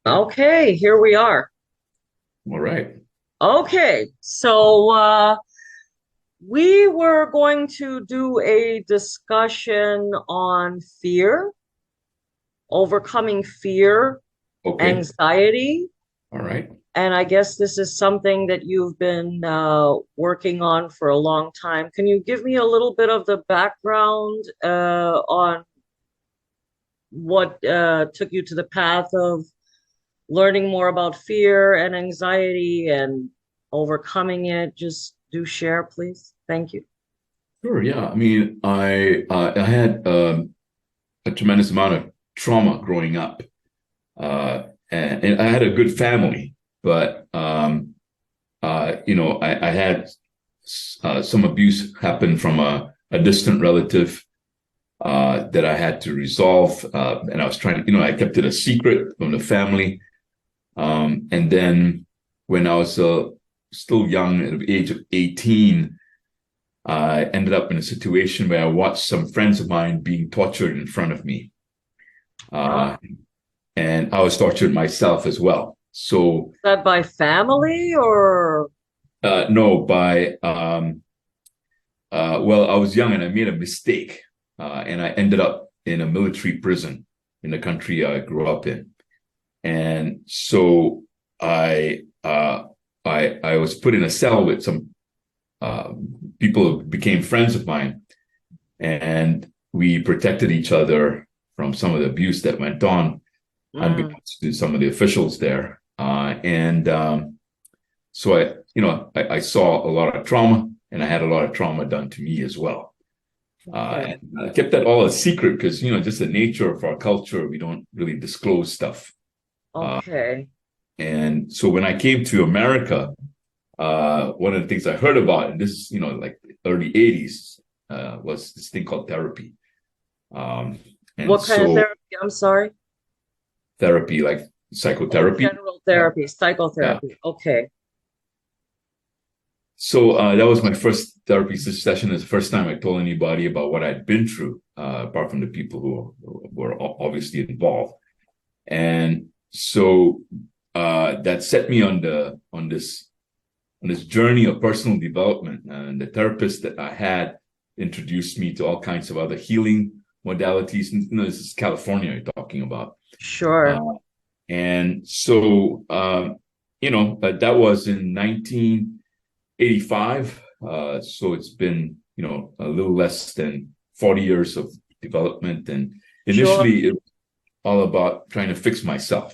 Okay, here we are. All right. Okay, so we were going to do a discussion on fear, overcoming fear, Okay. anxiety, All right. and I guess this is something that you've been working on for a long time. Can you give me a little bit of the background on what took you to the path of learning more about fear and anxiety and overcoming it? Just do share, please. Thank you. Sure. Yeah. I mean, I had a tremendous amount of trauma growing up, and I had a good family, but I had some abuse happen from a distant relative that I had to resolve, and I was trying to, I kept it a secret from the family, and then when I was still young, at the age of 18. I ended up in a situation where I watched some friends of mine being tortured in front of me. Oh, Uh, and I was tortured myself as well. So, is that by family or no, well, I was young and I made a mistake. And I ended up in a military prison in the country I grew up in. And so I was put in a cell with some uh, people who became friends of mine, and we protected each other from some of the abuse that went on, mm, unbeknownst to some of the officials there. And so I saw a lot of trauma, and I had a lot of trauma done to me as well. okay. And I kept that all a secret because just the nature of our culture, we don't really disclose stuff. Uh, Okay. and so when I came to America, one of the things I heard about, and this is like the early '80s, was this thing called therapy. Um, and What kind of so therapy? I'm sorry. therapy, like Oh, psychotherapy. general Yeah. therapy, Yeah. psychotherapy. Okay. So that was my first therapy session. It's the first time I told anybody about what I'd been through, apart from the people who were obviously involved. And so that set me on this journey of personal development. And the therapist that I had introduced me to all kinds of other healing modalities. This is California you're talking about. Uh, Sure. And so, that was in 1985. So it's been, a little less than 40 years of development. And Sure. initially, it was all about trying to fix myself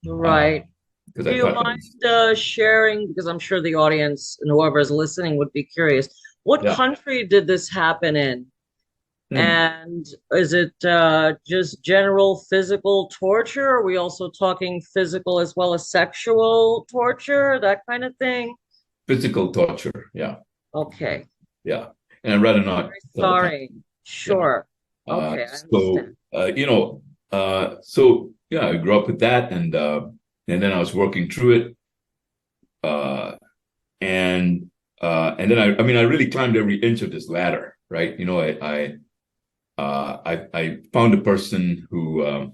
uh, Right. because Do I you thought, mind sharing? Because I'm sure the audience and whoever is listening would be curious. What yeah. country did this happen in? Hmm. And is it just general physical torture? Are we also talking physical as well as sexual torture, that kind of thing? Physical torture. Yeah. Okay. Yeah. And I'd rather I'm not very tell the kind. sorry. Yeah. Sure. Okay, I understand. So yeah, I grew up with that, and then I was working through it, uh, and then I mean, I really climbed every inch of this ladder, right? I found a person who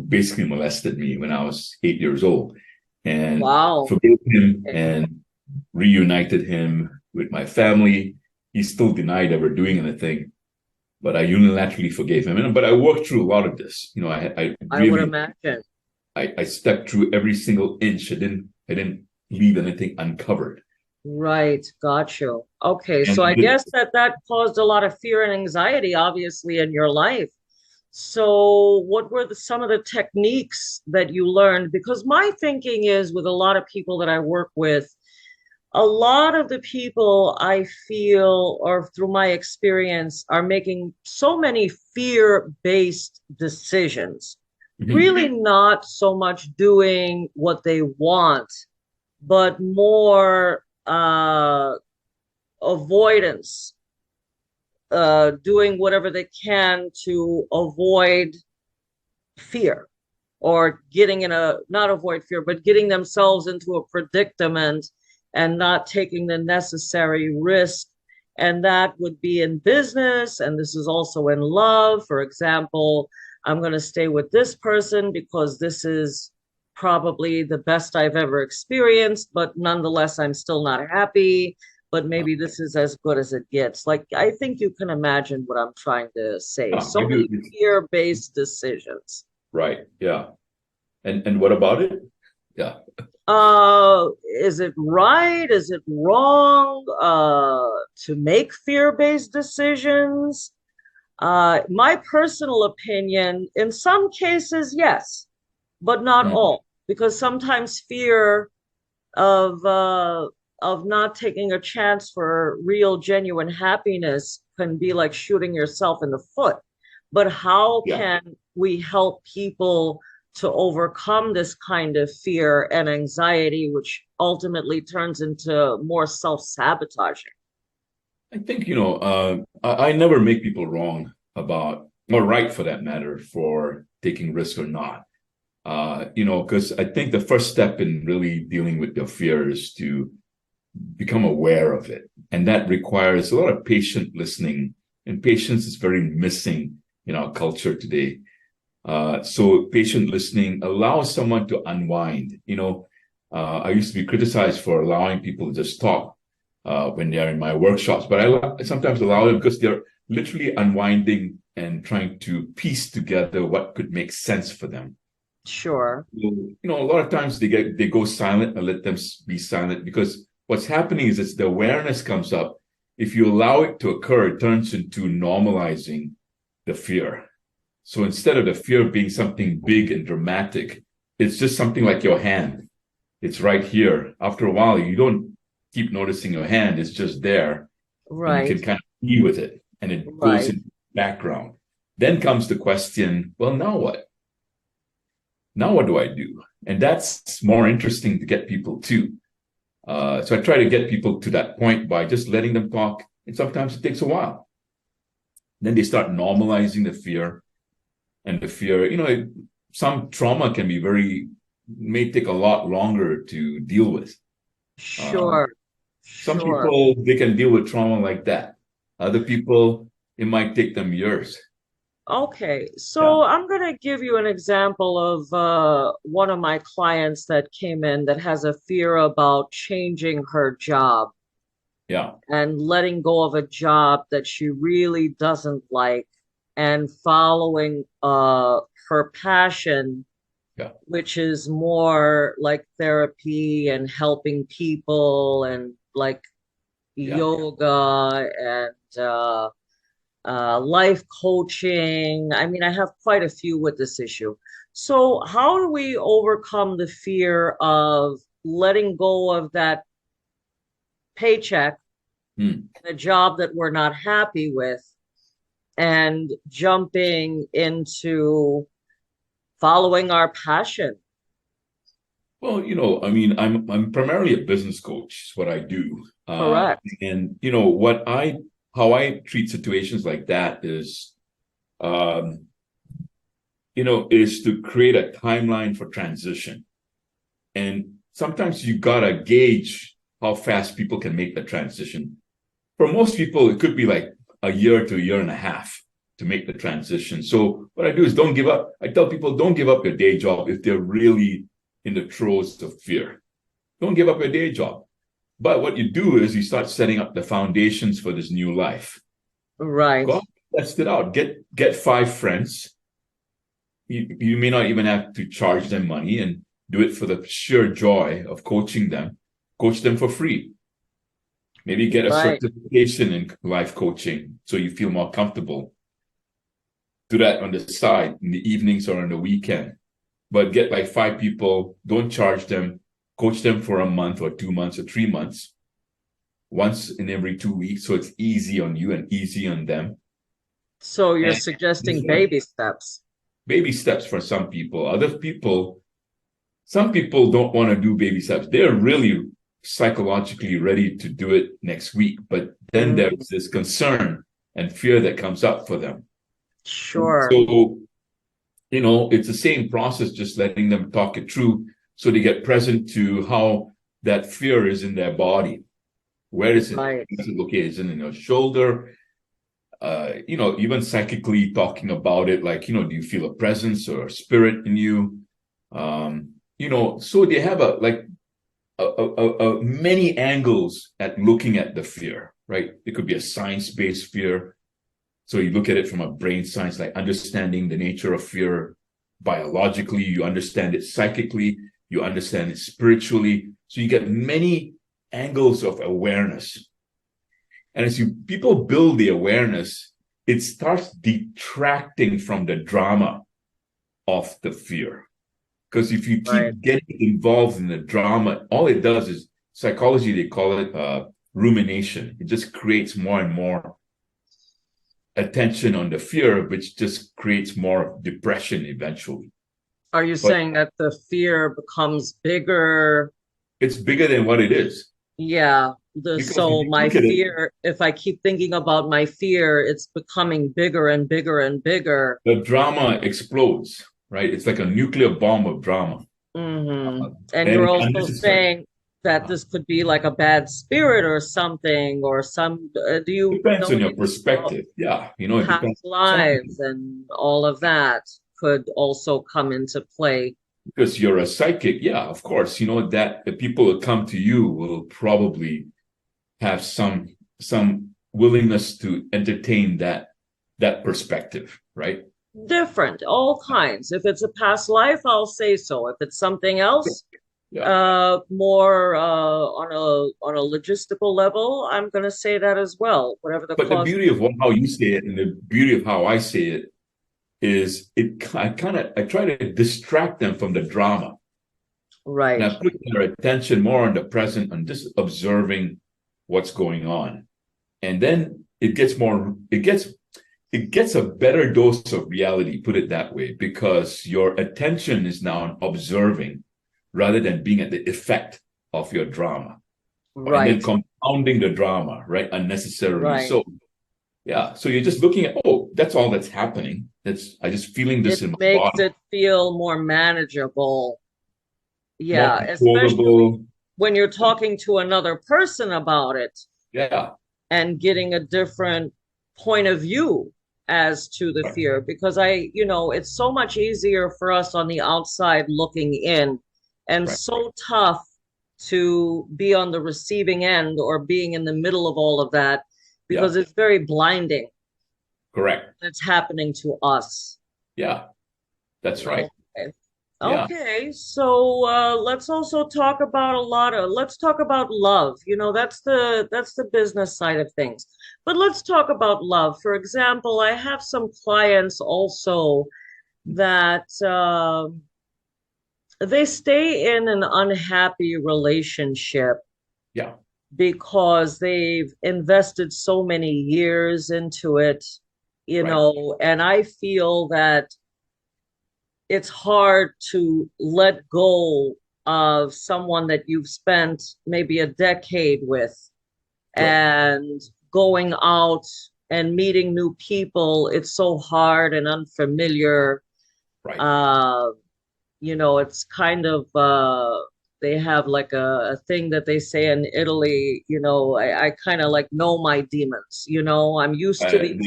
basically molested me when I was 8 years old, and Wow. forgave him Okay. and reunited him with my family. He still denied ever doing anything, but I unilaterally forgave him. But I worked through a lot of this. I I would really imagine. I stepped through every single inch. I didn't leave anything uncovered. Right, got you. Okay, so I And guess that caused a lot of fear and anxiety, obviously, in your life. So, what were some of the techniques that you learned? Because my thinking is with a lot of people that I work with, a lot of the people I feel, or through my experience, are making so many fear-based decisions, Mhm. really not so much doing what they want, but more avoidance, doing whatever they can to avoid fear or getting in a, not avoid fear, but getting themselves into a predicament and not taking the necessary risk. And that would be in business. And this is also in love. For example, I'm going to stay with this person because this is probably the best I've ever experienced, but nonetheless, I'm still not happy. But maybe this is as good as it gets. Like, I think you can imagine what I'm trying to say. Yeah, So I do. many fear-based decisions. Right. Yeah. And what about it? Yeah. Is it right? Is it wrong to make fear-based decisions? My personal opinion, in some cases, yes, but not Mm. all, because sometimes fear of uh, of not taking a chance for real, genuine happiness can be like shooting yourself in the foot. But how Yeah. can we help people to overcome this kind of fear and anxiety, which ultimately turns into more self-sabotaging? I think, I never make people wrong about, or right for that matter, for taking risks or not. Because I think the first step in really dealing with your fear is to become aware of it. And that requires a lot of patient listening. And patience is very missing in our culture today. So patient listening allows someone to unwind. I used to be criticized for allowing people to just talk when they're in my workshops, but I sometimes allow them because they're literally unwinding and trying to piece together what could make sense for them. Sure. A lot of times they go silent. I let them be silent because what's happening is the awareness comes up. If you allow it to occur, it turns into normalizing the fear. So instead of the fear being something big and dramatic, it's just something like your hand. It's right here. After a while, you don't keep noticing your hand. It's just there. And you Right. can kind of be with it. And it goes Right. into the background. Then comes the question, well, now what? Now what do I do? And that's more interesting to get people to. So I try to get people to that point by just letting them talk. And sometimes it takes a while. Then they start normalizing the fear. And the fear, some trauma may take a lot longer to deal with. Sure. Some Sure. people, they can deal with trauma like that. Other people, it might take them years. Okay, Yeah. so I'm going to give you an example of one of my clients that came in that has a fear about changing her job Yeah. and letting go of a job that she really doesn't like and following her passion, Yeah. which is more like therapy and helping people and like Yeah. yoga and life coaching. I mean, I have quite a few with this issue. So, how do we overcome the fear of letting go of that paycheck, Hmm. a job that we're not happy with, and jumping into following our passion? Well, I mean, I'm primarily a business coach, is what I do. Correct. And how I treat situations like that um, is to create a timeline for transition. And sometimes you gotta gauge how fast people can make the transition. For most people, it could be like a year to a year and a half to make the transition. So what I do is don't give up. I tell people don't give up your day job if they're really in the throes of fear. Don't give up your day job. But what you do is you start setting up the foundations for this new life. Right. Go out, test it out. Get 5 friends. You may not even have to charge them money and do it for the sheer joy of coaching them. Coach them for free. Maybe get a Right. certification in life coaching so you feel more comfortable. Do that on the side in the evenings or on the weekend. But get like 5 people, don't charge them, coach them for a month or 2 months or 3 months, once in every 2 weeks. So it's easy on you and easy on them. So, you're And suggesting baby steps. baby steps for some people. Some people don't want to do baby steps. They're really psychologically ready to do it next week. But then Mm, there's this concern and fear that comes up for them. sure. So, it's the same process, just letting them talk it through so they get present to how that fear is in their body. Where is it? Right. Is it located? Is it in your shoulder? even psychically talking about it, like, do you feel a presence or a spirit in you? So they have many angles at looking at the fear, right? It could be a science-based fear. So you look at it from a brain science, like understanding the nature of fear biologically, you understand it psychically, you understand it spiritually. So you get many angles of awareness. And as people build the awareness, it starts detracting from the drama of the fear. Because if you Right. keep getting involved in the drama, all it does is psychology, they call it rumination. It just creates more and more attention on the fear, which just creates more depression eventually. Are you But saying that the fear becomes bigger? it's bigger than what it is. Yeah, Because if so you my look at it, fear, if I keep thinking about my fear, it's becoming bigger and bigger and bigger. the drama explodes, right? It's like a nuclear bomb of drama. Hmm. Uh, And and you're it's also unnecessary. saying that Uh, this could be like a bad spirit or something, or some, do you Depends know on your anything about perspective. Yeah, it past depends on lives something. and all of that could also come into play? Because you're a psychic, yeah, of course. That the people that come to you will probably have some willingness to entertain that perspective, right? Different, all kinds. If it's a past life, I'll say so. If it's something else, Yeah. more on a logistical level, I'm going to say that as well. Whatever the But the cause. beauty of how you say it and the beauty of how I say it is I try to distract them from the drama. And Right, I put their attention more on the present, on just observing what's going on. And then it gets a better dose of reality, put it that way, because your attention is now on observing rather than being at the effect of your drama. And then right, compounding the drama, right? Unnecessarily. right. So yeah. So you're just looking at, oh, that's all that's happening. I just feeling this It in my makes body. it feel more manageable. More Yeah, especially controllable. when you're talking to another person about it Yeah. and getting a different point of view as to the Right. fear. Because it's so much easier for us on the outside looking in and Right. so tough to be on the receiving end or being in the middle of all of that Yeah. because it's very blinding. Correct. That's happening to us. Yeah. That's right. Okay. Yeah. Okay, so let's also talk about let's talk about love. That's the business side of things. But let's talk about love. For example, I have some clients also that they stay in an unhappy relationship Yeah. because they've invested so many years into it, Right. and I feel that it's hard to let go of someone that you've spent maybe a decade with Sure. and going out and meeting new people. It's so hard and unfamiliar. Right. uh it's kind of they have like a thing that they say in Italy, I kind of like know my demons, I'm used to these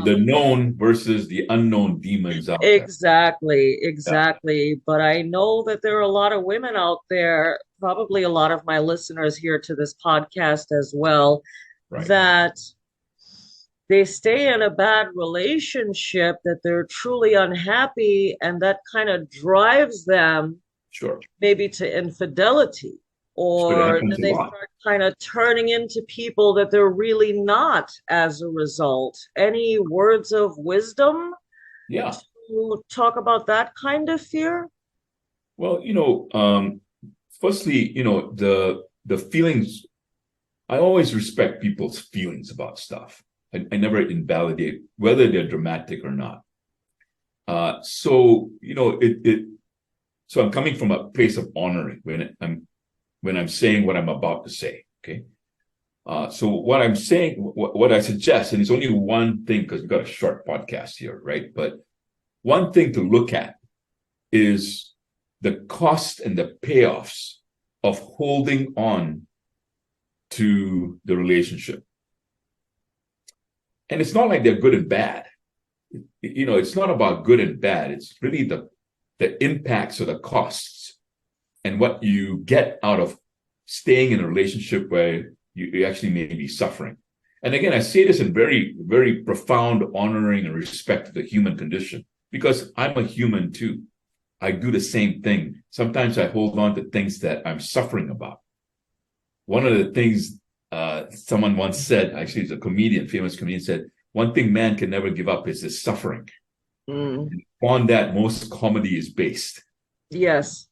The known versus the unknown demons out there. exactly, Yeah. exactly. But I know that there are a lot of women out there, probably a lot of my listeners here to this podcast as well, Right. that they stay in a bad relationship, that they're truly unhappy, and that kind of drives them Sure. maybe to infidelity. Sure. It Or then happens a they lot. start kind of turning into people that they're really not as a result. Any words of wisdom Yeah. to talk about that kind of fear? Well, firstly, the feelings. I always respect people's feelings about stuff. I never invalidate whether they're dramatic or not. So it. So I'm coming from a place of honoring when I'm saying what I'm about to say. Okay. So what I'm saying, what I suggest, and it's only one thing because we've got a short podcast here, right? But one thing to look at is the cost and the payoffs of holding on to the relationship. And it's not like they're good and bad. It's not about good and bad. It's really the impacts or the costs and what you get out of staying in a relationship where you actually may be suffering. And again, I say this in very, very profound honoring and respect to the human condition, because I'm a human too. I do the same thing. Sometimes I hold on to things that I'm suffering about. One of the things someone once said, actually, it's a comedian, famous comedian, said, one thing man can never give up is his suffering. Mm. And on that, most comedy is based. Yes.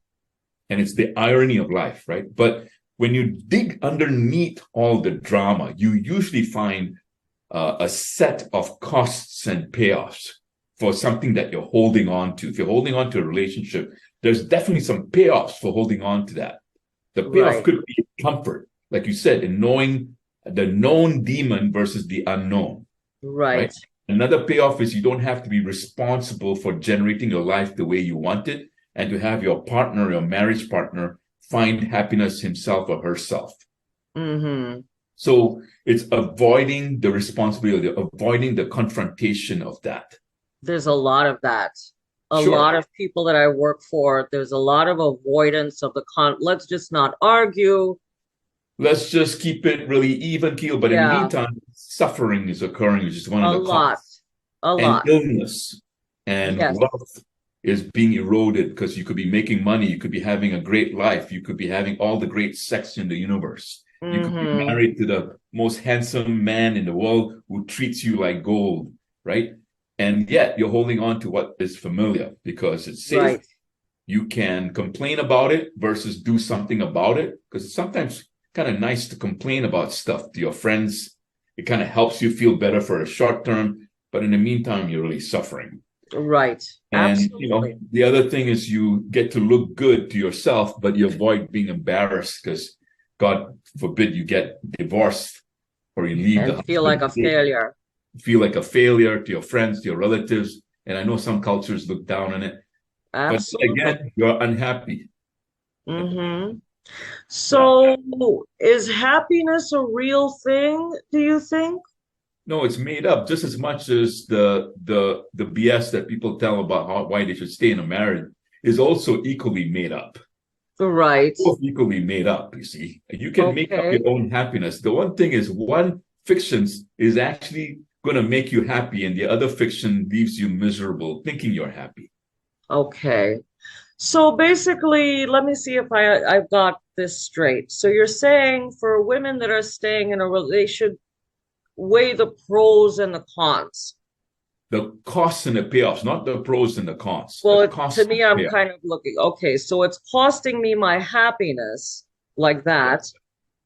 And it's the irony of life, right? But when you dig underneath all the drama, you usually find a set of costs and payoffs for something that you're holding on to. If you're holding on to a relationship, there's definitely some payoffs for holding on to that. The payoff Right. could be comfort, like you said, in knowing the known demon versus the unknown, Right. right? Another payoff is you don't have to be responsible for generating your life the way you want it, and to have your partner, your marriage partner, find happiness himself or herself. Mm-hmm. So it's avoiding the responsibility, avoiding the confrontation of that. There's a lot of that. A lot Sure. of people that I work for, there's a lot of avoidance of the let's just not argue. Let's just keep it really even keel. But in the Yeah, meantime, suffering is occurring, which is one of a the lot. costs. A And lot. illness and Yes. wealth is being eroded, because you could be making money, you could be having a great life, you could be having all the great sex in the universe. You could be Mm-hmm. married to the most handsome man in the world who treats you like gold, right? And yet you're holding on to what is familiar because it's safe. Right. You can complain about it versus do something about it, because it's sometimes kind of nice to complain about stuff to your friends. It kind of helps you feel better for a short term, but in the meantime, you're really suffering. Right. And Absolutely. the other thing is you get to look good to yourself, but you avoid being embarrassed, because God forbid you get divorced or you leave the And feel like husband, a failure. feel like a failure to your friends, to your relatives. And I know some cultures look down on it, but Absolutely. again, you're unhappy. Mm-hmm. Yeah. So is happiness a real thing, do you think? No, it's made up just as much as the BS that people tell about why they should stay in a marriage is also equally made up. Right. Both equally made up, you see. You can make up Okay. your own happiness. The one thing is, one fiction is actually going to make you happy, and the other fiction leaves you miserable thinking you're happy. Okay. So basically, let me see if I've got this straight. So you're saying for women that are staying in a they should weigh the pros and the cons. The costs and the payoffs, not the pros and the cons, the Well, to costs and me, I'm the payoffs. kind of looking, okay, so it's costing me my happiness like Yeah. that,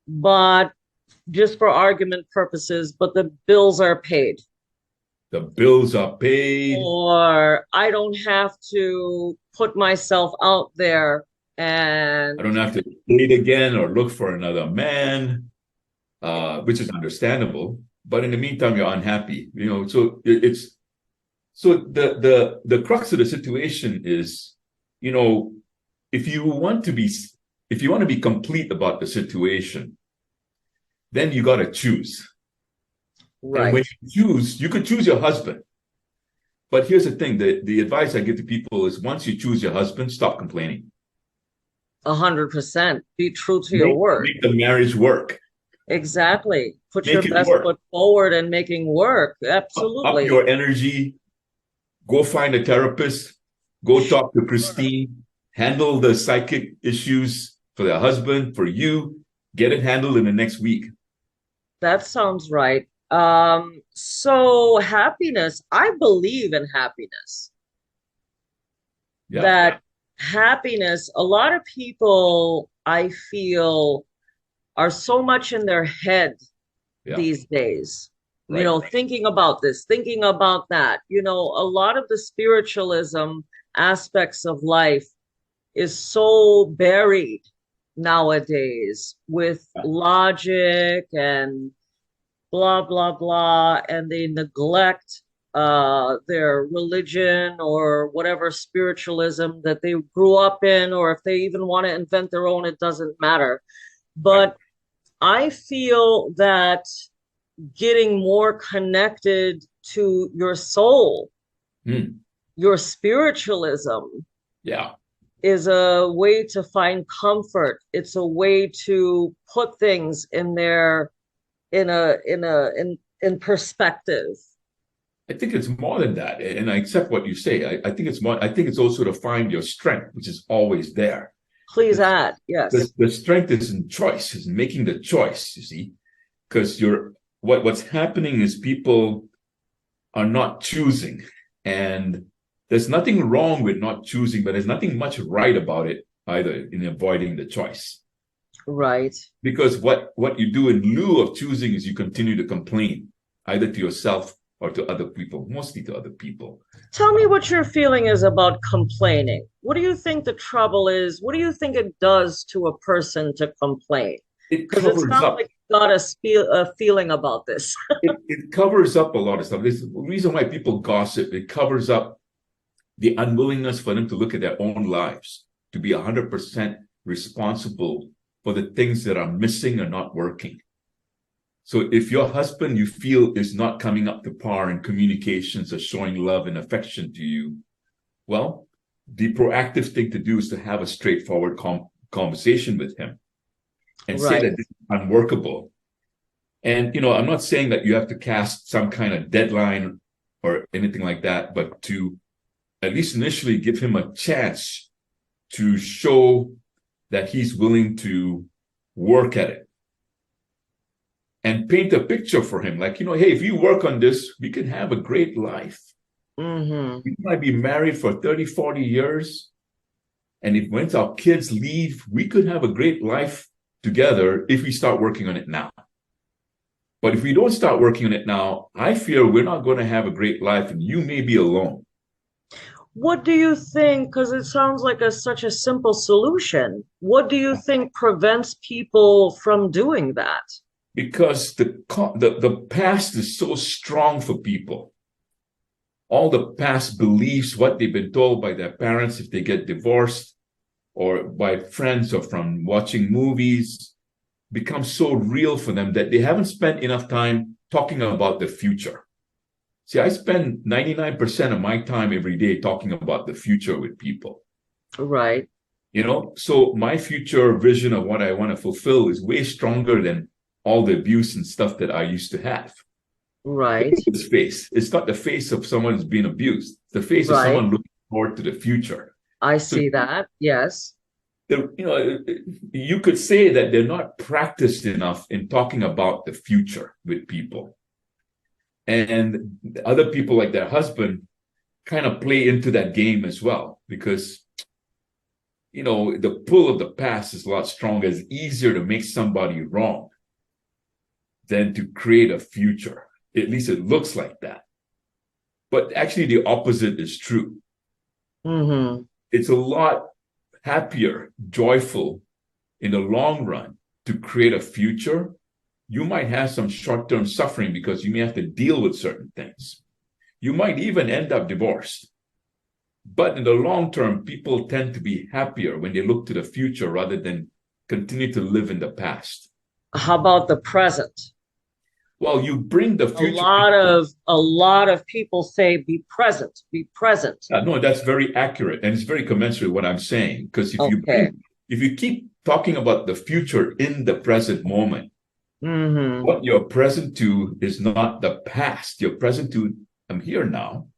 but just for argument purposes, but the bills are paid. The bills are paid. Or I don't have to put myself out there I and don't have to date again or look for another man, which is understandable. But in the meantime, you're unhappy. So it's so the crux of the situation is, you know, if you want to be if you want to be complete about the situation, then you got to choose. And when right, you choose, you could choose your husband. But here's the thing: the advice I give to people is, once you choose your husband, stop complaining. 100%. Be true to your word. Make the marriage work. Exactly. Put your Make it best work. foot forward and making work. Up Absolutely. your energy. Go find a therapist. Go talk to Sure. Christine. Handle the psychic issues for the husband, for you. Get it handled in the next week. That sounds right. So happiness, I believe in happiness. Yeah, That happiness, a lot of people I feel are so much in their head yeah, these days, right. thinking about this, thinking about that. A lot of the spiritualism aspects of life is so buried nowadays with Yeah, logic and blah, blah, blah, and they neglect their religion or whatever spiritualism that they grew up in, or if they even want to invent their own, it doesn't matter. right. But I feel that getting more connected to your soul, Hmm. your spiritualism Yeah. is a way to find comfort. It's a way to put things in their in perspective. I think it's more than that. And I accept what you say. I think it's more, I think it's also to find your strength, which is always there. Please The, add, yes. the strength is in choice, is making the choice, you see, because what's happening is people are not choosing. And there's nothing wrong with not choosing, but there's nothing much right about it either in avoiding the choice. Right. Because what you do in lieu of choosing is you continue to complain, either to yourself or to other people, mostly to other people. Tell me what your feeling is about complaining. What do you think the trouble is? What do you think it does to a person to complain? It Because it covers sounds up. like you got a feeling about this. It covers up a lot of stuff. There's the reason why people gossip. It covers up the unwillingness for them to look at their own lives, to be 100% responsible for the things that are missing or not working. So if your husband you feel is not coming up to par in communications or showing love and affection to you, well, the proactive thing to do is to have a straightforward conversation with him and say Right. that this is unworkable. And, I'm not saying that you have to cast some kind of deadline or anything like that, but to at least initially give him a chance to show that he's willing to work at it and paint a picture for him. Like, hey, if you work on this, we can have a great life. Mm-hmm. We might be married for 30, 40 years. And if once our kids leave, we could have a great life together if we start working on it now. But if we don't start working on it now, I fear we're not going to have a great life and you may be alone. What do you think? Because it sounds like such a simple solution. What do you think prevents people from doing that? Because the past is so strong for people. All the past beliefs, what they've been told by their parents if they get divorced, or by friends or from watching movies, becomes so real for them that they haven't spent enough time talking about the future. See, I spend 99% of my time every day talking about the future with people. Right. So my future vision of what I want to fulfill is way stronger than all the abuse and stuff that I used to have. Look Right. at this face. It's not the face of someone who's being abused. It's the face of Right. someone looking forward to the future. I So, see that. Yes. you could say that they're not practiced enough in talking about the future with people. And other people like their husband kind of play into that game as well, because the pull of the past is a lot stronger. It's easier to make somebody wrong than to create a future. At least it looks like that. But actually, the opposite is true. Mm-hmm. It's a lot happier, joyful in the long run to create a future. You might have some short-term suffering because you may have to deal with certain things. You might even end up divorced. But in the long term, people tend to be happier when they look to the future rather than continue to live in the past. How about the present? Well, you bring the A future. lot of people say be present, be present. No, that's very accurate, and it's very commensurate with what I'm saying. Because Okay. if you keep talking about the future in the present moment, Mm-hmm. what you're present to is not the past. You're present to, I'm here now.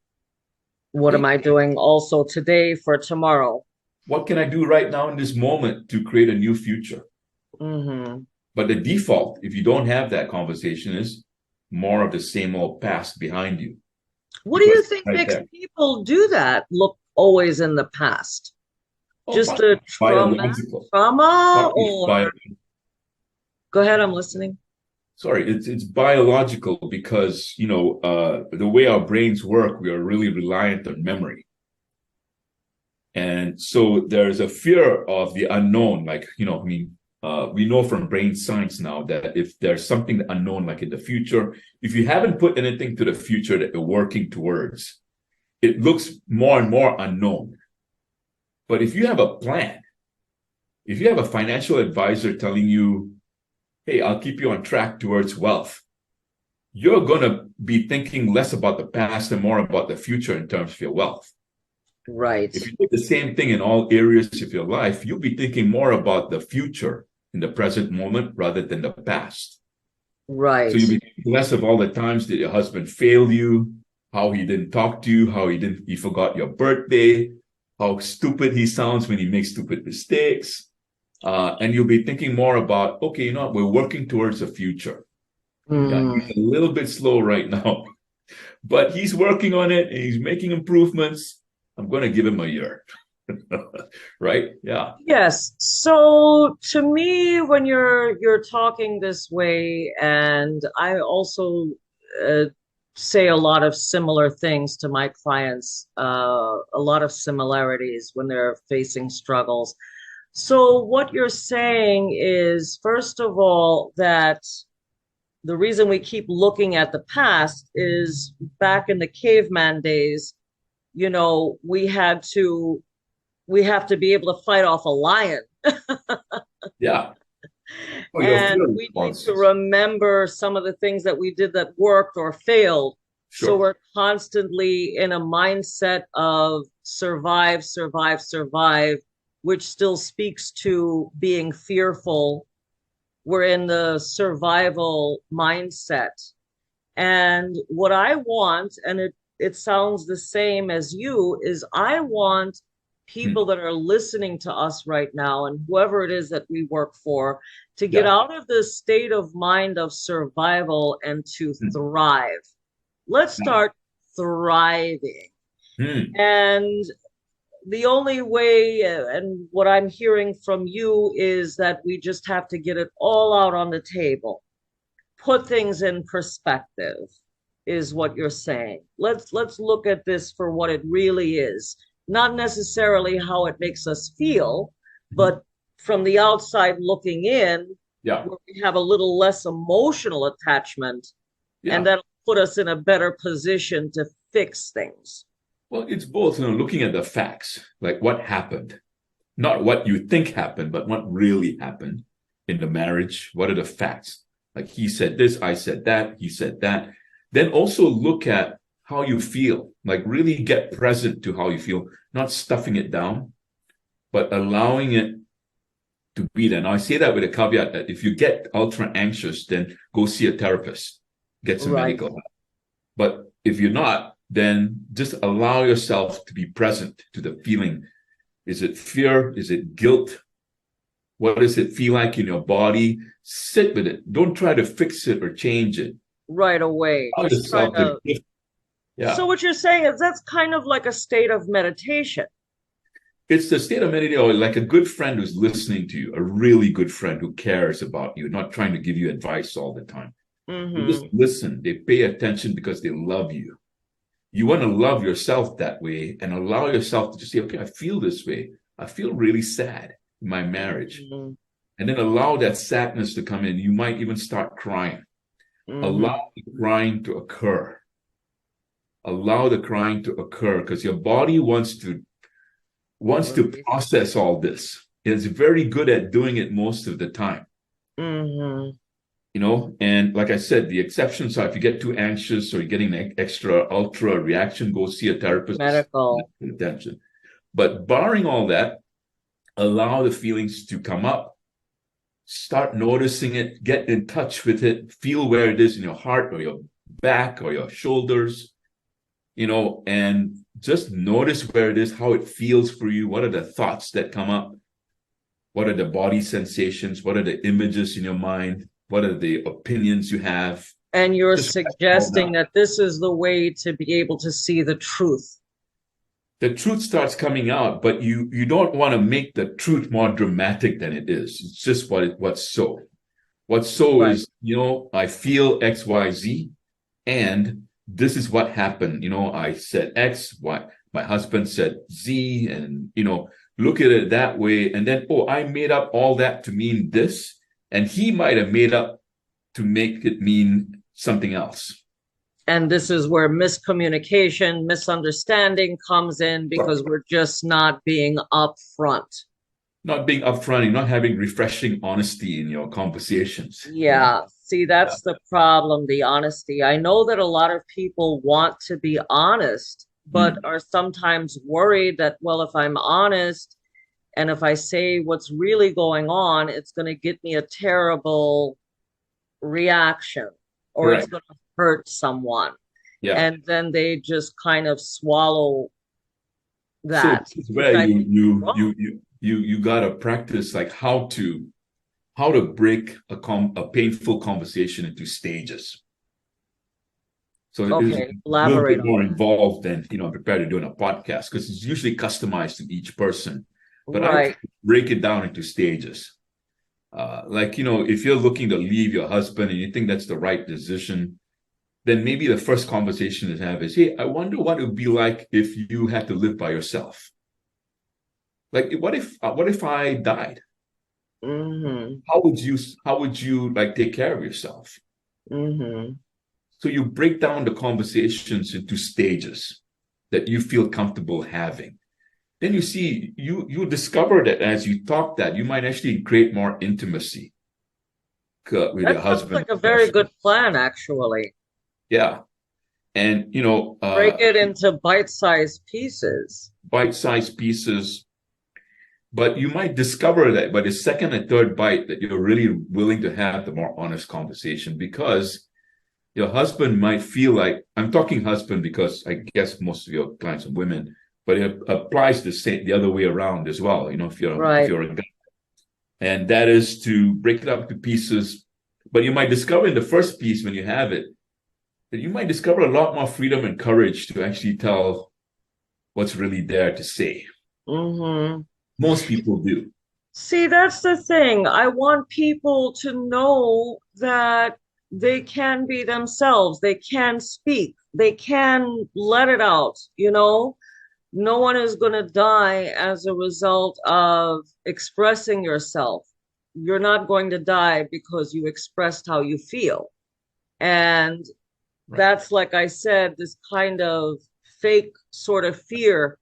What am Hey, I doing also today for tomorrow? what can I do right now in this moment to create a new future? Mm-hmm. But the default, if you don't have that conversation, is more of the same old past behind you. What do Because you it's think right makes there. people do that? Look always in the past. Oh, Just a biological. trauma Partly or go ahead, I'm listening. sorry, it's biological because the way our brains work, we are really reliant on memory. And so there's a fear of the unknown. Like, we know from brain science now that if there's something unknown, like in the future, if you haven't put anything to the future that you're working towards, it looks more and more unknown. But if you have a plan, if you have a financial advisor telling you, hey, I'll keep you on track towards wealth, you're going to be thinking less about the past and more about the future in terms of your wealth. Right. If you do the same thing in all areas of your life, you'll be thinking more about the future in the present moment rather than the past. So Right. you'll be thinking less of all the times that your husband failed you, how he didn't talk to you, how he forgot your birthday, how stupid he sounds when he makes stupid mistakes. And you'll be thinking more about, okay, you know what, we're working towards a future. Yeah, he's a little bit slow right now, but he's working on it and he's making improvements. I'm going to give him a year. Right? Yeah. Yes. So to me, when you're talking this way, and I also uh, say a lot of similar things to my clients, a lot of similarities when they're facing struggles. So what you're saying is, first of all, that the reason we keep looking at the past is back in the caveman days, we have to be able to fight off a lion. Yeah. Oh, your And fear we need to responses. remember some of the things that we did that worked or failed. So Sure. we're constantly in a mindset of survive, survive, survive, which still speaks to being fearful. We're in the survival mindset. And what I want, and it sounds the same as you, is I want Hmm. people that are listening to us right now and whoever it is that we work for to get Yeah. out of this state of mind of survival and to Hmm. thrive. Let's Yeah. start thriving. Hmm. And the only way, and what I'm hearing from you, is that we just have to get it all out on the table, put things in perspective, is what you're saying. Let's look at this for what it really is, not necessarily how it makes us feel, Mhm. but from the outside looking in, Yeah. where we have a little less emotional attachment, and Yeah. that'll put us in a better position to fix things. Well, it's both, looking at the facts, like what happened, not what you think happened, but what really happened in the marriage. What are the facts? Like he said this, I said that, he said that. Then also look at how you feel, like really get present to how you feel, not stuffing it down, but allowing it to be there. Now, I say that with a caveat that if you get ultra anxious, then go see a therapist, get some Right. medical help. But if you're not, then just allow yourself to be present to the feeling. Is it fear? Is it guilt? What does it feel like in your body? Sit with it. Don't try to fix it or change it. Right away. Allow Just try yourself to to. gift. So, Yeah. what you're saying is that's kind of like a state of meditation. It's the state of meditation, or like a good friend who's listening to you, a really good friend who cares about you, not trying to give you advice all the time. They just Mm-hmm. listen. They pay attention because they love you. You want to love yourself that way and allow yourself to just say, okay, I feel this way. I feel really sad in my marriage. Mm-hmm. And then allow that sadness to come in. You might even start crying. Allow Mm-hmm. the crying to occur. Allow the crying to occur because your body wants to Release. process all this. It's very good at doing it most of the time. Mm-hmm. And like I said, the exceptions are if you get too anxious or you're getting an extra ultra reaction, go see a therapist. Medical. Attention. But barring all that, allow the feelings to come up, start noticing it, get in touch with it, feel where it is in your heart or your back or your shoulders, and just notice where it is, how it feels for you. What are the thoughts that come up? What are the body sensations? What are the images in your mind? What are the opinions you have? And you're Just write it all suggesting down. that this is the way to be able to see the truth. The truth starts coming out, but you don't want to make the truth more dramatic than it is. It's just what's so. What's so Right. is, I feel XYZ, and this is what happened. I said X, Y, my husband said Z, and look at it that way. And then, oh, I made up all that to mean this, and he might have made up to make it mean something else. And this is where miscommunication, misunderstanding comes in because we're just not being upfront. Not being upfront and not having refreshing honesty in your conversations. Yeah. See, Yeah. that's the problem, the honesty. I know that a lot of people want to be honest, but Mm. are sometimes worried that, well, if I'm honest and if I say what's really going on, it's going to get me a terrible reaction or it's Correct. going to hurt someone. Yeah. And then they just kind of swallow So that, this is which where I you think is you wrong. you you you gotta practice like how to break a painful conversation into stages. So it is a Okay, little elaborate bit on more involved than I'm prepared to do in a podcast because it's usually customized to each person. that. But I Right. break it down into stages. Like if you're looking to leave your husband and you think that's the right decision, then maybe the first conversation to have is, hey, I wonder what it would be like if you had to live by yourself. Like, what if I died? Mm-hmm. How would you like take care of yourself? Mm-hmm. So you break down the conversations into stages that you feel comfortable having. Then you see you discover that as you talk that you might actually create more intimacy with your That sounds husband, like a very especially. good plan, actually. Yeah, and Break it into bite-sized pieces. bite-sized pieces. But you might discover that by the second and third bite that you're really willing to have the more honest conversation because your husband might feel like I'm talking husband because I guess most of your clients are women, but it applies the other way around as well. If Right. you're a guy, and that is to break it up to pieces. But you might discover in the first piece when you have it that you might discover a lot more freedom and courage to actually tell what's really there to say. Mm-hmm. Most people do. See, that's the thing. I want people to know that they can be themselves. They can speak. They can let it out, you know? No one is going to die as a result of expressing yourself. You're not going to die because you expressed how you feel. And Right. that's, like I said, this kind of fake sort of fear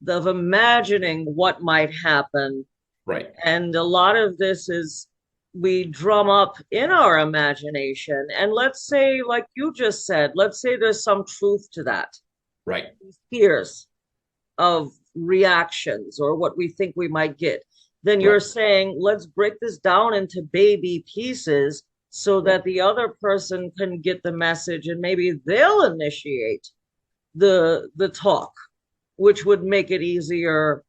of imagining what might happen. Right. And a lot of this is we drum up in our imagination. And let's say, like you just said, let's say there's some truth to that. Right. These fears of reactions or what we think we might get. Then you're Right. saying, let's break this down into baby pieces so Right. that the other person can get the message and maybe they'll initiate the talk, which would make it easier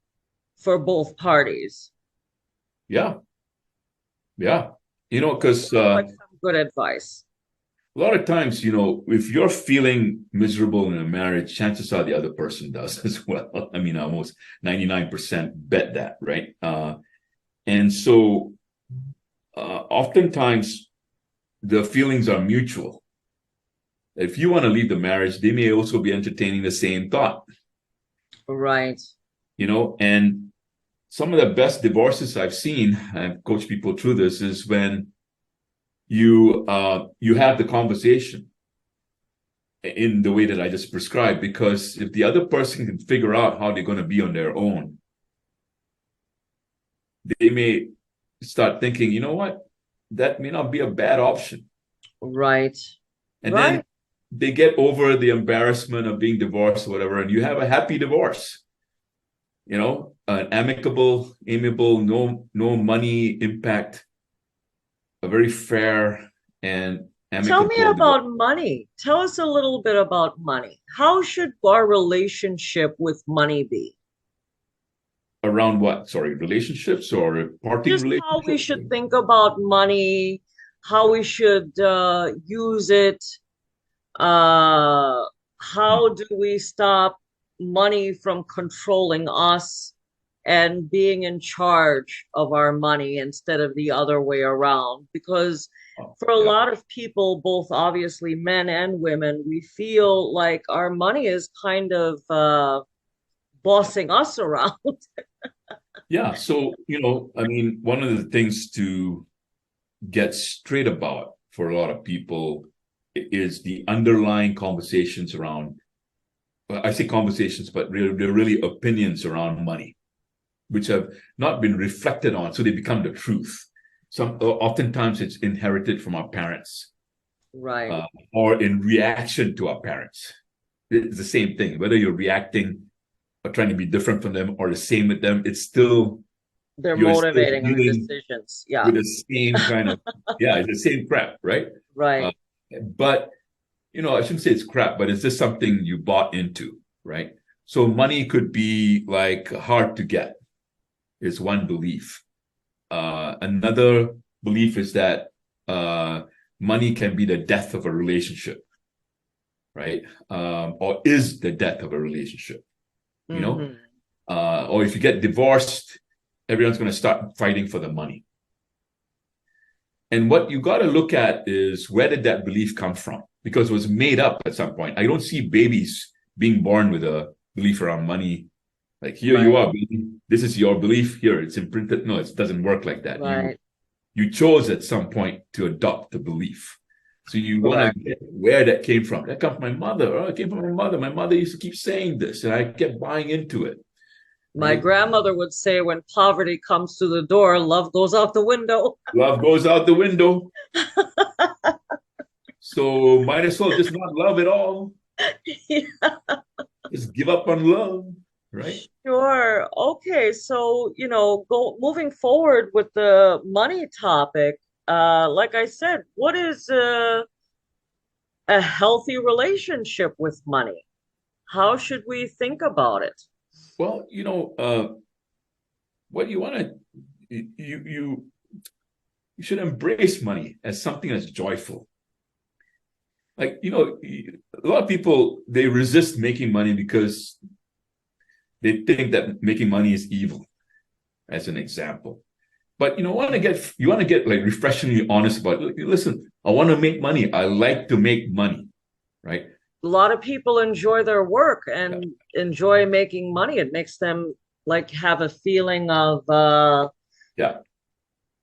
for both parties. Yeah. Yeah. Because Sounds like some good advice. a lot of times, if you're feeling miserable in a marriage, chances are the other person does as well. I mean, almost 99% bet that, right? And so oftentimes the feelings are mutual. If you want to leave the marriage, they may also be entertaining the same thought, Right. and some of the best divorces I've seen, I've coached people through this, is when you have the conversation in the way that I just prescribed. Because if the other person can figure out how they're going to be on their own, they may start thinking, you know what, that may not be a bad option. Right. And then Right. they get over the embarrassment of being divorced or whatever, and you have a happy divorce. An amicable, amiable, no money impact, a very fair and Tell me amicable divorce. about money. Tell us a little bit about money. How should our relationship with money be? Around what? Sorry, relationships or parting Just how we relationships? should think about money, how we should use it. Uh, how do we stop money from controlling us and being in charge of our money instead of the other way around? Because Oh, for a yeah, lot of people, both obviously men and women, we feel like our money is kind of bossing us around. yeah. So I mean, one of the things to get straight about for a lot of people is the underlying conversations around. I say conversations, but they're really opinions around money, which have not been reflected on, so they become the truth. oftentimes it's inherited from our parents, Right. or in reaction to our parents. It's the same thing. Whether you're reacting or trying to be different from them or the same with them, it's still, They're you're still motivating our dealing decisions. Yeah. with the same kind of, yeah, it's the same crap, right? Uh, Right. but, I shouldn't say it's crap, but it's just something you bought into, right? So money could be like hard to get, is one belief. Another belief is that money can be the death of a relationship, right? Or is the death of a relationship, you know? Hmm. Or if you get divorced, everyone's going to start fighting for the money. And what you got to look at is, where did that belief come from? Because it was made up at some point. I don't see babies being born with a belief around money. Like, here you Right. are, baby. This is your belief. Here, it's imprinted. No, it doesn't work like that. Right. You chose at some point to adopt the belief. So you want to Correct. get where that came from. That comes from my mother. Oh, it came from my mother. My mother used to keep saying this, and I kept buying into it. My Right? grandmother would say, when poverty comes to the door, love goes out the window. Love goes out the window. So might as well just not love at all. Yeah. Just give up on love, right? Sure. Okay. So, moving forward with the money topic, like I said, what is a healthy relationship with money? How should we think about it? Well, what you want to you should embrace money as something that's joyful. Like, a lot of people, they resist making money because they think that making money is evil, as an example. But you want to get like refreshingly honest about it. Listen, I want to make money. I like to make money, right? A lot of people enjoy their work Yeah. and enjoy making money. It makes them like have a feeling Yeah.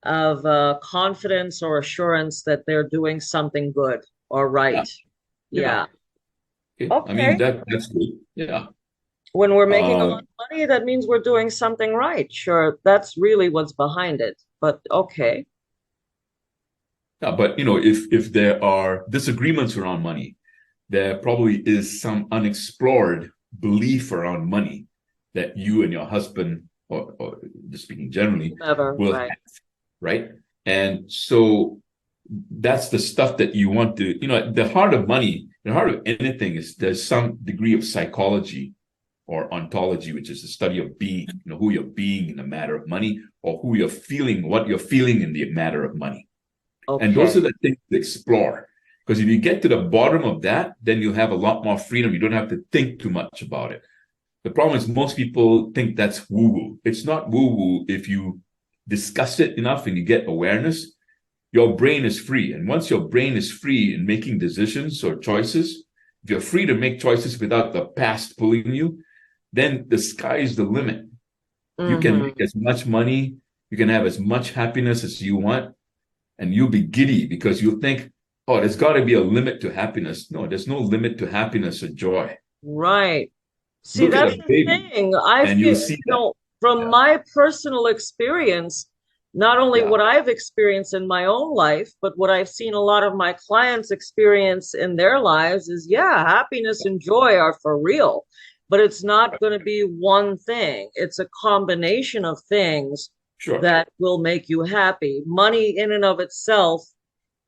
of confidence or assurance that they're doing something good or Yeah. right. Yeah. Yeah. Okay. I mean, Okay. that's good. Yeah. When we're making a Uh, lot of money, that means we're doing something right. Sure, that's really what's behind it. But okay. yeah, but if there are disagreements around money, there probably is some unexplored belief around money that you and your husband, or just speaking generally, Never, will right. have, right? And so that's the stuff that you want to, the heart of money, the heart of anything is, there's some degree of psychology or ontology, which is the study of being, who you're being in the matter of money, or who you're feeling, what you're feeling in the matter of money. And those are Okay. the things to explore. Because if you get to the bottom of that, then you'll have a lot more freedom. You don't have to think too much about it. The problem is, most people think that's woo-woo. It's not woo-woo. If you discuss it enough and you get awareness, your brain is free. And once your brain is free in making decisions or choices, if you're free to make choices without the past pulling you, then the sky is the limit. You can Hmm. make as much money, you can have as much happiness as you want, and you'll be giddy because you'll think, oh, there's got to be a limit to happiness. No, there's no limit to happiness or joy. Right. See, Look at that's a the baby thing. I and you'll feel, see that. from Yeah. my personal experience, not only Yeah. what I've experienced in my own life, but what I've seen a lot of my clients experience in their lives is, yeah, happiness and joy are for real, but it's not going to be one thing. It's a combination of things Sure. that will make you happy. Money in and of itself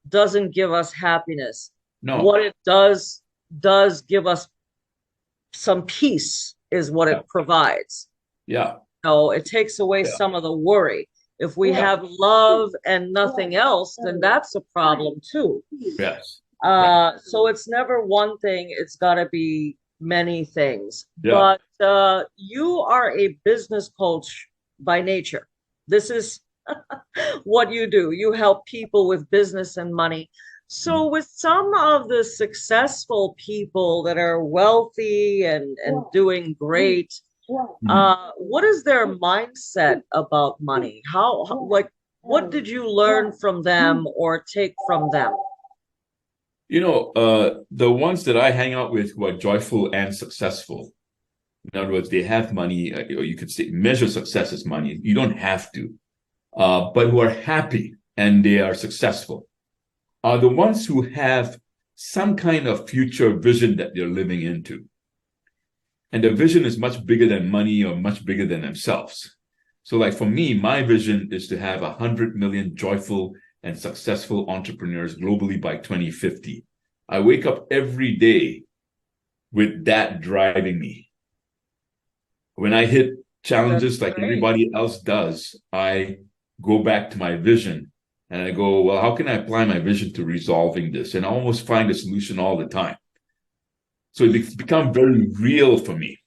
doesn't give us happiness. What No. it does give us some peace is what Yeah. it provides. Yeah. So it takes away Yeah. some of the worry. If we Yeah. have love and nothing else, then that's a problem too. Yes. Right. So it's never one thing, it's got to be many things. Yeah. But you are a business coach by nature. This is what you do. You help people with business and money. So, with some of the successful people that are wealthy and doing great, Mhm. what is their mindset about money? Like, what did you learn from them or take from them? The ones that I hang out with who are joyful and successful, in other words, they have money, or you could say measure success as money. You don't have to, but who are happy. and they are successful are the ones who have some kind of future vision that they're living into. And the vision is much bigger than money or much bigger than themselves. So like for me, my vision is to have 100 million joyful and successful entrepreneurs globally by 2050. I wake up every day with that driving me. When I hit challenges like everybody else does, I go back to my vision and I go, well, how can I apply my vision to resolving this? And I almost find a solution all the time. So it's become very real for me.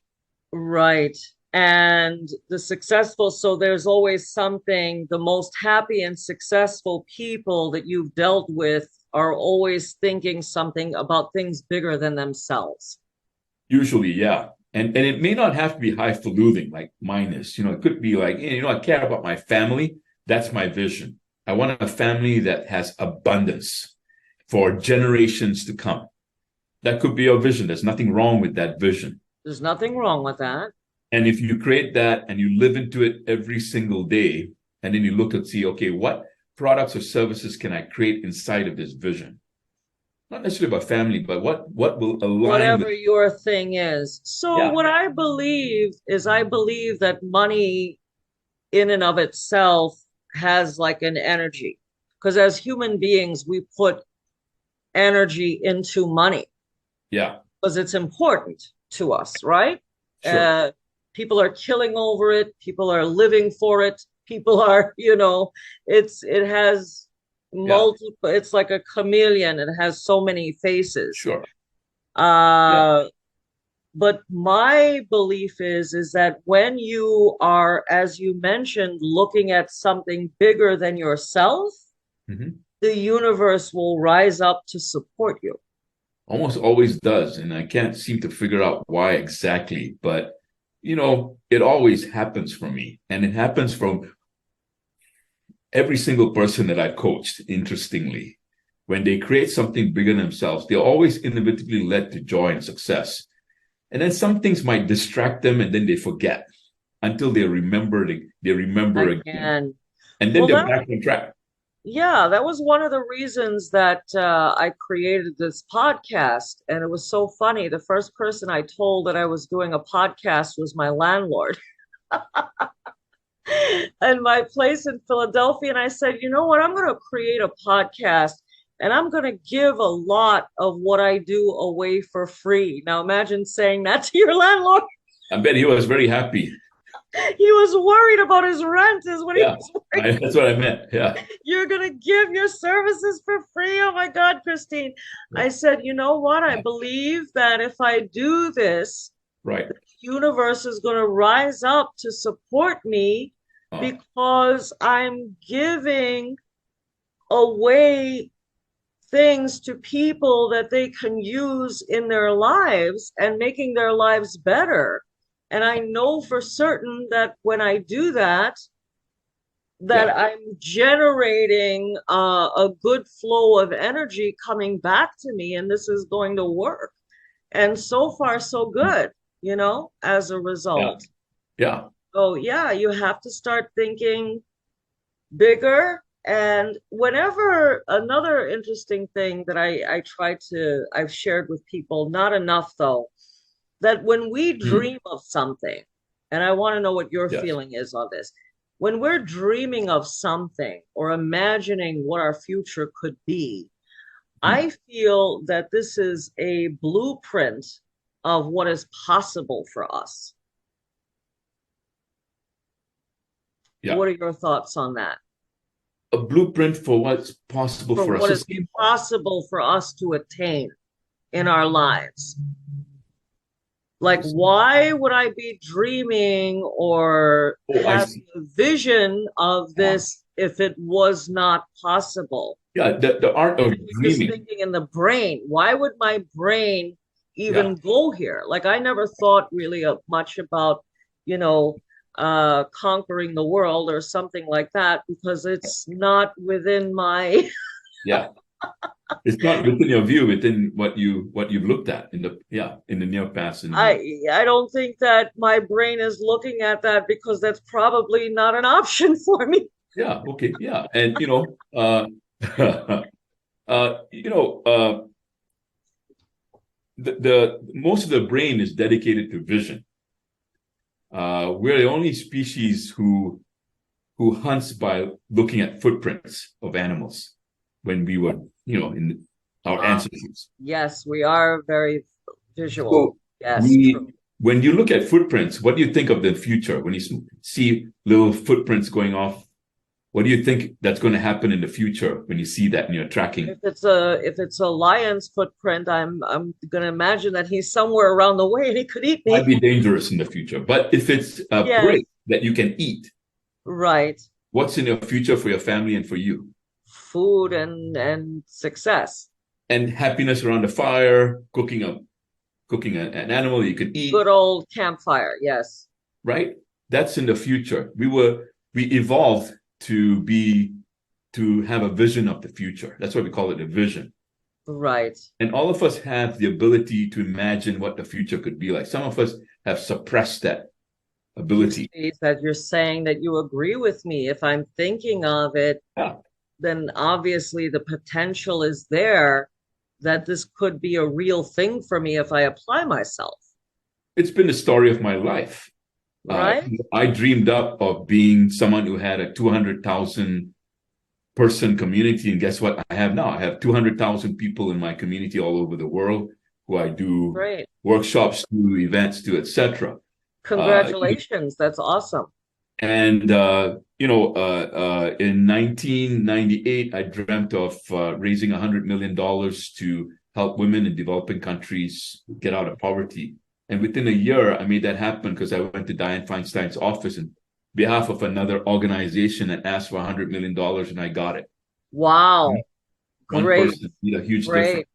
Right. And the successful, so there's always something, the most happy and successful people that you've dealt with are always thinking something about things bigger than themselves. Usually, yeah. And it may not have to be highfalutin like mine is. It could be like, I care about my family. That's my vision. I want a family that has abundance for generations to come. That could be your vision. There's nothing wrong with that vision. There's nothing wrong with that. And if you create that and you live into it every single day, and then you look and see, okay, what products or services can I create inside of this vision? Not necessarily about family, but what will align whatever with your thing is. So what I believe is I believe that money in and of itself has like an energy, because as human beings, we put energy into money. Yeah. Because it's important to us, right? Sure. People are killing over it. People are living for it. People are, it has multiple, it's like a chameleon. It has so many faces. Sure. But my belief is that when you are, as you mentioned, looking at something bigger than yourself, the universe will rise up to support you. Almost always does. And I can't seem to figure out why exactly, but it always happens for me. And it happens from every single person that I coached, interestingly. When they create something bigger than themselves, they're always inevitably led to joy and success. And then some things might distract them and then they forget until they remember again. And then they're back on track. Yeah, that was one of the reasons that I created this podcast. And it was so funny. The first person I told that I was doing a podcast was my landlord and my place in Philadelphia. And I said, you know what? I'm going to create a podcast and I'm going to give a lot of what I do away for free. Now, imagine saying that to your landlord. I bet he was very happy. He was worried about his rent is what he was worried. That's what I meant. Yeah. You're going to give your services for free. Oh my God, Christine. Yeah. I said, you know what? I believe that if I do this, the universe is going to rise up to support me because I'm giving away things to people that they can use in their lives and making their lives better. And I know for certain that when I do that, I'm generating a good flow of energy coming back to me, and this is going to work. And so far, so good, as a result. Yeah. So, you have to start thinking bigger. And whenever another interesting thing that I've shared with people, not enough though, that when we dream of something, and I want to know what your feeling is on this, when we're dreaming of something or imagining what our future could be, I feel that this is a blueprint of what is possible for us. Yeah. What are your thoughts on that? A blueprint for what's possible for us. What is possible for us to attain in our lives. Like, why would I be dreaming or having a vision of this if it was not possible? Yeah, the art of dreaming. Just thinking in the brain. Why would my brain even go here? Like, I never thought really much about, conquering the world or something like that, because it's not within my it's not within your view, within what you've looked at in the near past. I don't think that my brain is looking at that, because that's probably not an option for me. Yeah. Okay. Yeah. And you know, the most of the brain is dedicated to vision. We're the only species who hunts by looking at footprints of animals when we were, in our Wow. ancestors. Yes, we are very visual. So Yes, we, true. when you look at footprints, what do you think of the future? When you see little footprints going off, what do you think that's going to happen in the future when you see that and you're tracking? If it's a lion's footprint, I'm gonna imagine that he's somewhere around the way and he could eat Might me. be dangerous in the future. But if it's a Yes, prey that you can eat, right. what's in your future for your family and for you? Food and success. And happiness around the fire, cooking an animal you can eat, Good old campfire. Yes. right? That's in the future. We evolved to have a vision of the future. That's why we call it a vision. Right. And all of us have the ability to imagine what the future could be like. Some of us have suppressed that You ability. see that you're saying that you agree with me. If I'm thinking of it, Yeah. then obviously the potential is there that this could be a real thing for me if I apply myself. It's been the story of my life. Uh, Right? I dreamed up of being someone who had a 200,000 person community. And guess what I have now? I have 200,000 people in my community all over the world who I do Great. workshops to, events to, etc. Uh, Congratulations. That's awesome. and in 1998, I dreamt of raising $100 million to help women in developing countries get out of poverty. And within a year, I made that happen because I went to Dianne Feinstein's office in behalf of another organization and asked for $100 million, and I got it. Wow. One Great. person made a huge difference, Great.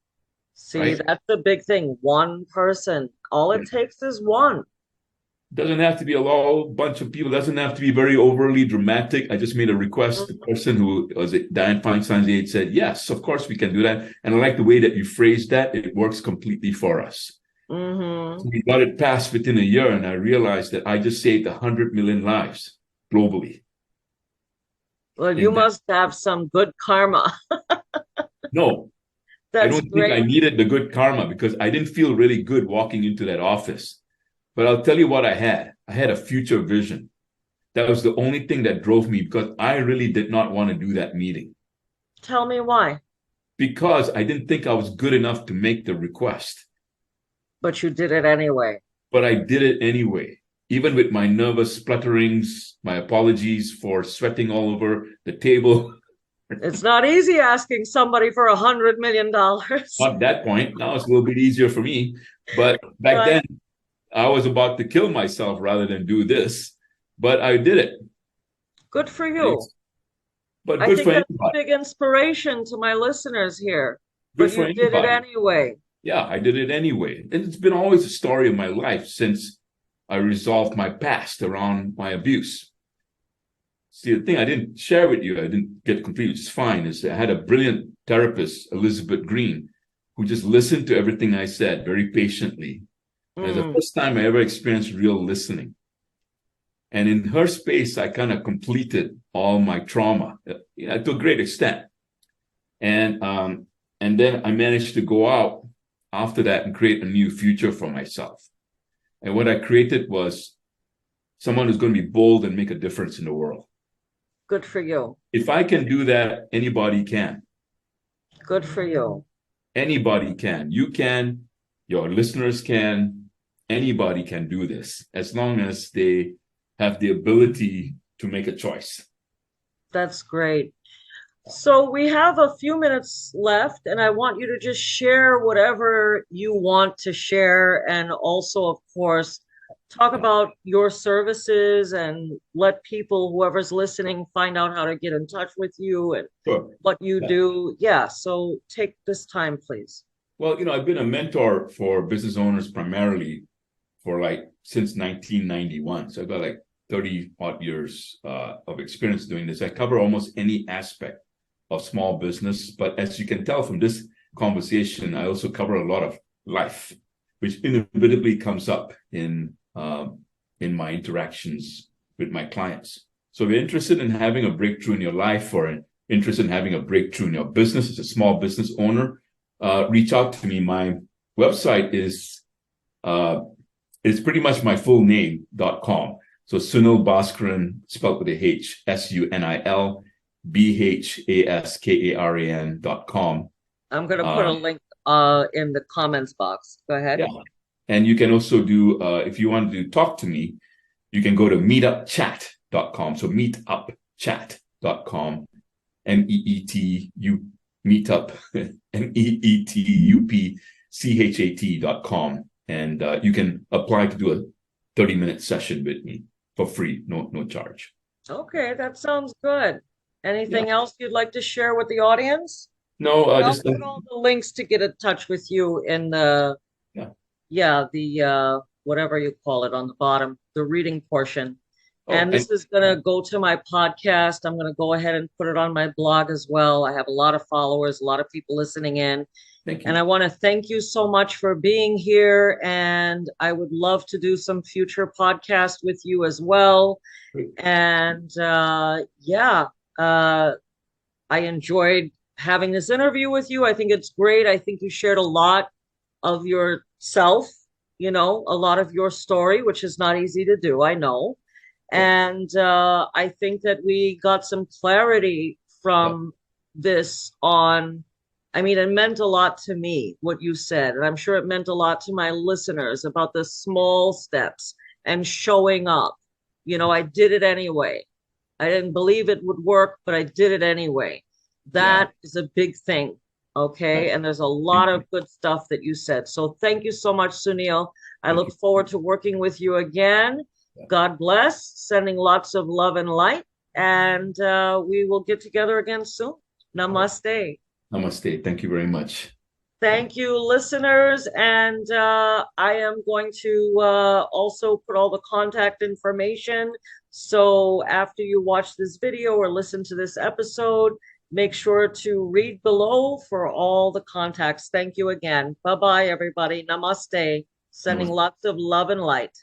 See, right? that's the big thing. One person. All it takes is one. Doesn't have to be a whole bunch of people. Doesn't have to be very overly dramatic. I just made a request. The Mhm. person who was at Dianne Feinstein's age said, "Yes, of course we can do that." And I like the way that you phrased that. It works completely for us. Mm-hmm. So we got it passed within a year, and I realized that I just saved 100 million lives globally. Well, you In that, must have some good karma. no, I That's don't think I great. needed the good karma because I didn't feel really good walking into that office. But I'll tell you what I had. I had a future vision. That was the only thing that drove me because I really did not want to do that meeting Tell me why. because I didn't think I was good enough to make the request. But you did it anyway. But I did it anyway, even with my nervous splutterings, my apologies for sweating all over the table. It's not easy asking somebody for $100 million. At that point, now it's a little bit easier for me. But back Right. then, I was about to kill myself rather than do this. But I did it. Good for you. It's, but I good think for that's a anybody. big inspiration to my listeners here. Good But for you did it anybody. anyway. Yeah, I did it anyway. And it's been always a story of my life since I resolved my past around my abuse. See, the thing I didn't share with you, I didn't get complete, which is fine, is I had a brilliant therapist, Elizabeth Green, who just listened to everything I said very patiently. And it's the Mm, first time I ever experienced real listening. And in her space, I kind of completed all my trauma, to a great extent. And and then I managed to go out after that and create a new future for myself. And what I created was someone who's going to be bold and make a difference in the world. good for you. If I can do that, anybody can. Good for you. Anybody can. You can, your listeners can, anybody can do this as long as they have the ability to make a choice. That's great. So we have a few minutes left, and I want you to just share whatever you want to share, and also, of course, talk Yeah, about your services and let people, whoever's listening, find out how to get in touch with you and sure. what you Yeah. do. Yeah, so take this time, please. Well, I've been a mentor for business owners primarily for like since 1991. So I've got like 30 odd years of experience doing this. I cover almost any aspect of small business. But as you can tell from this conversation, I also cover a lot of life, which inevitably comes up in my interactions with my clients. So if you're interested in having a breakthrough in your life or interested in having a breakthrough in your business as a small business owner, reach out to me. My website is it's pretty much my full name.com. So Sunil Bhaskaran, spelled with a H, SUNIL BHASKARAN.com. I'm going to put a link in the comments box. Go ahead. Yeah. And you can also do, if you want to talk to me, you can go to meetupchat.com. So meetupchat.com, MEETU, meetup, MEETUPCHAT.com. And you can apply to do a 30-minute session with me for free, no charge. Okay, that sounds good. Anything else you'd like to share with the audience? No, I'll just put all the links to get in touch with you in the whatever you call it on the bottom, the reading portion. And this is going to go to my podcast. I'm going to go ahead and put it on my blog as well. I have a lot of followers, a lot of people listening in. Thank you. And I want to thank you so much for being here. And I would love to do some future podcasts with you as well. Great. And I enjoyed having this interview with you. I think it's great. I think you shared a lot of yourself, a lot of your story, which is not easy to do, I know. And I think that we got some clarity from this on, it meant a lot to me, what you said. And I'm sure it meant a lot to my listeners about the small steps and showing up. I did it anyway. I didn't believe it would work, but I did it anyway. That is a big thing. Okay. And there's a lot of good stuff that you said. So thank you so much, Sunil. I look forward to working with you again. God bless, sending lots of love and light, and we will get together again soon. Namaste. Namaste. Thank you very much. Thank you, listeners. And I am going to also put all the contact information. So after you watch this video or listen to this episode, make sure to read below for all the contacts. Thank you again. Bye-bye, everybody. Namaste. Sending lots of love and light.